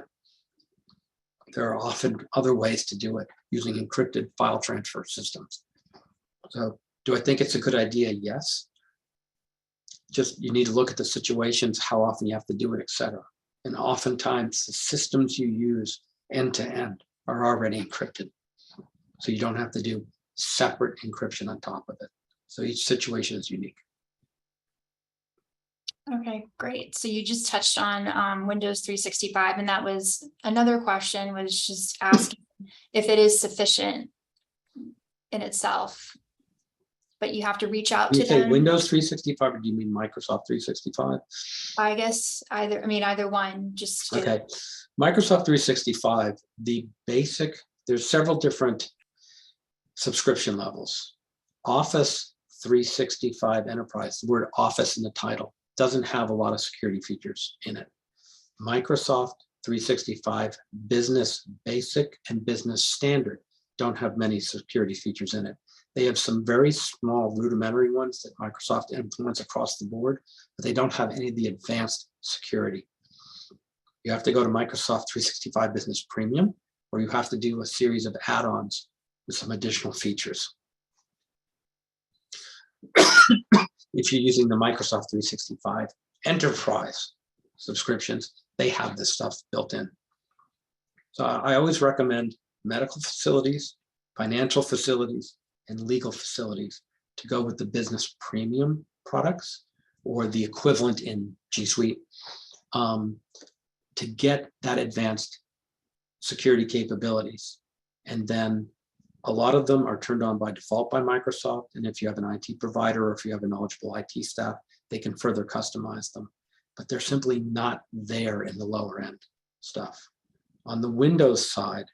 There are often other ways to do it using encrypted file transfer systems. So do I think it's a good idea? Yes. Just you need to look at the situations, how often you have to do it, et cetera. And oftentimes the systems you use end to end are already encrypted. So you don't have to do separate encryption on top of it. So each situation is unique. Okay, great. So you just touched on Windows 365, and that was another question, was just asking if it is sufficient in itself, but you have to reach out to them. You say Windows 365, or do you mean Microsoft 365? I guess either one, just to... Okay. Microsoft 365, there's several different subscription levels. Office 365 Enterprise, the word Office in the title, doesn't have a lot of security features in it. Microsoft 365 Business Basic and Business Standard don't have many security features in it. They have some very small rudimentary ones that Microsoft implements across the board, but they don't have any of the advanced security. You have to go to Microsoft 365 Business Premium, or you have to do a series of add-ons with some additional features. If you're using the Microsoft 365 Enterprise subscriptions, they have this stuff built in. So I always recommend medical facilities, financial facilities, and legal facilities to go with the business premium products or the equivalent in G Suite to get that advanced security capabilities. And then a lot of them are turned on by default by Microsoft. And if you have an IT provider or if you have a knowledgeable IT staff, they can further customize them. But they're simply not there in the lower end stuff. On the Windows side,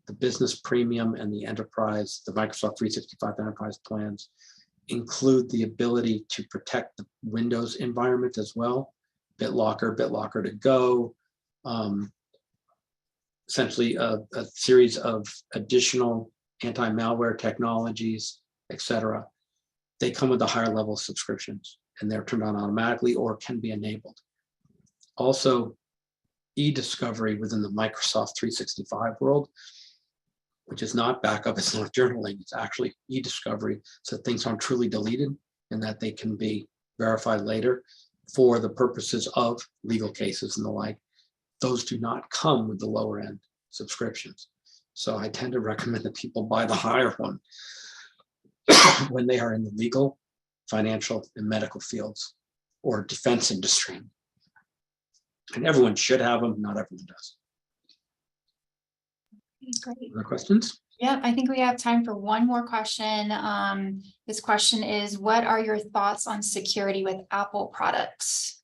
the business premium and the enterprise, the Microsoft 365 enterprise plans include the ability to protect the Windows environment as well. BitLocker to go, essentially a series of additional anti-malware technologies, etc. They come with a higher level of subscriptions and they're turned on automatically or can be enabled. Also, e-discovery within the Microsoft 365 world, which is not backup, it's not journaling, it's actually e-discovery, so things aren't truly deleted and that they can be verified later for the purposes of legal cases and the like. Those do not come with the lower end subscriptions. So I tend to recommend that people buy the higher one when they are in the legal, financial, and medical fields or defense industry. And everyone should have them, not everyone does. Great. Other questions? Yeah, I think we have time for one more question. This question is, what are your thoughts on security with Apple products?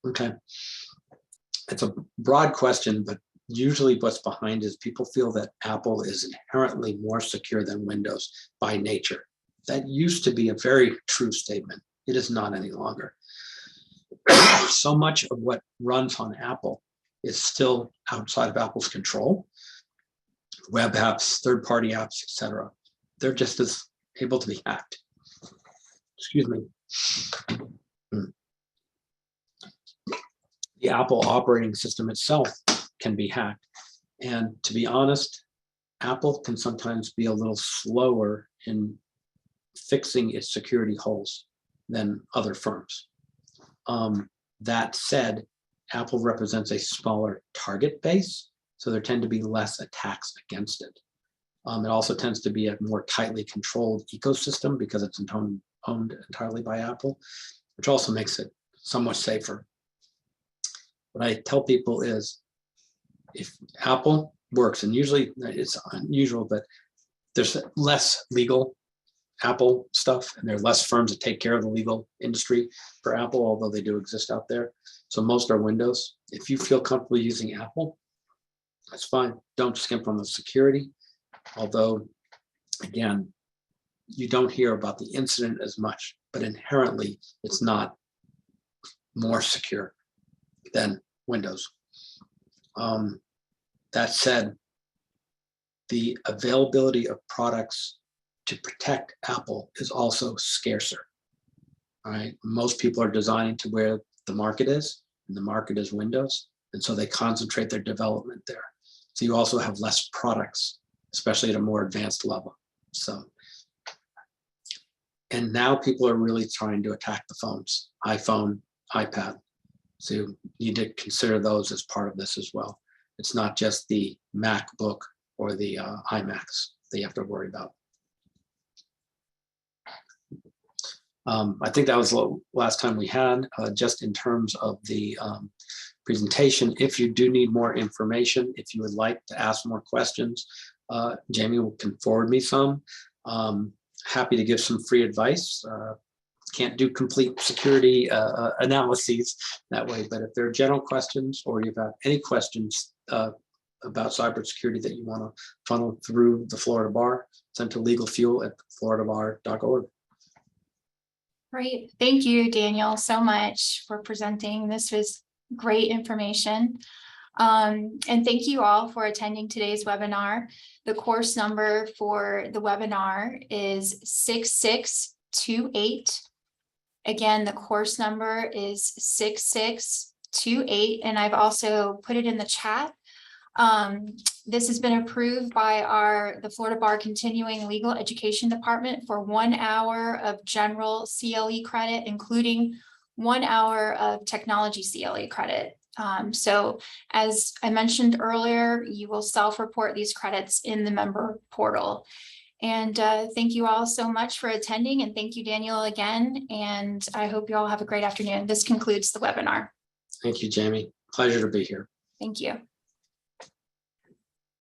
Okay. It's a broad question, but usually what's behind is people feel that Apple is inherently more secure than Windows by nature. That used to be a very true statement. It is not any longer. So much of what runs on Apple is still outside of Apple's control. Web apps, third-party apps, etc. They're just as able to be hacked. Excuse me. The Apple operating system itself can be hacked. And to be honest, Apple can sometimes be a little slower in fixing its security holes than other firms. That said, Apple represents a smaller target base, so there tend to be less attacks against it. It also tends to be a more tightly controlled ecosystem because it's owned entirely by Apple, which also makes it somewhat safer. What I tell people is, if Apple works, and usually it's unusual, but there's less legal Apple stuff, and there are less firms that take care of the legal industry for Apple, although they do exist out there. So most are Windows. If you feel comfortable using Apple, that's fine. Don't skimp on the security. Although, again, you don't hear about the incident as much, but inherently it's not more secure than Windows. That said, the availability of products to protect Apple is also scarcer. All right, most people are designing to where the market is, and the market is Windows, and so they concentrate their development there. So you also have less products, especially at a more advanced level. So, and now people are really trying to attack the phones, iPhone, iPad. So you need to consider those as part of this as well. It's not just the MacBook or the iMacs that you have to worry about. I think that was the last time we had, just in terms of the presentation. If you do need more information, if you would like to ask more questions, Jamie can forward me some. Happy to give some free advice. Can't do complete security analyses that way, but if there are general questions or you have any questions about cybersecurity that you want to funnel through the Florida Bar, send to legalfuel@floridabar.org. Great. Thank you, Daniel, so much for presenting. This was great information. And thank you all for attending today's webinar. The course number for the webinar is 6628. Again, the course number is 6628, and I've also put it in the chat. This has been approved by the Florida Bar Continuing Legal Education Department for 1 hour of General CLE credit, including 1 hour of Technology CLE credit. So as I mentioned earlier, you will self-report these credits in the member portal. And thank you all so much for attending, and thank you, Daniel, again. And I hope you all have a great afternoon. This concludes the webinar. Thank you, Jamie. Pleasure to be here. Thank you.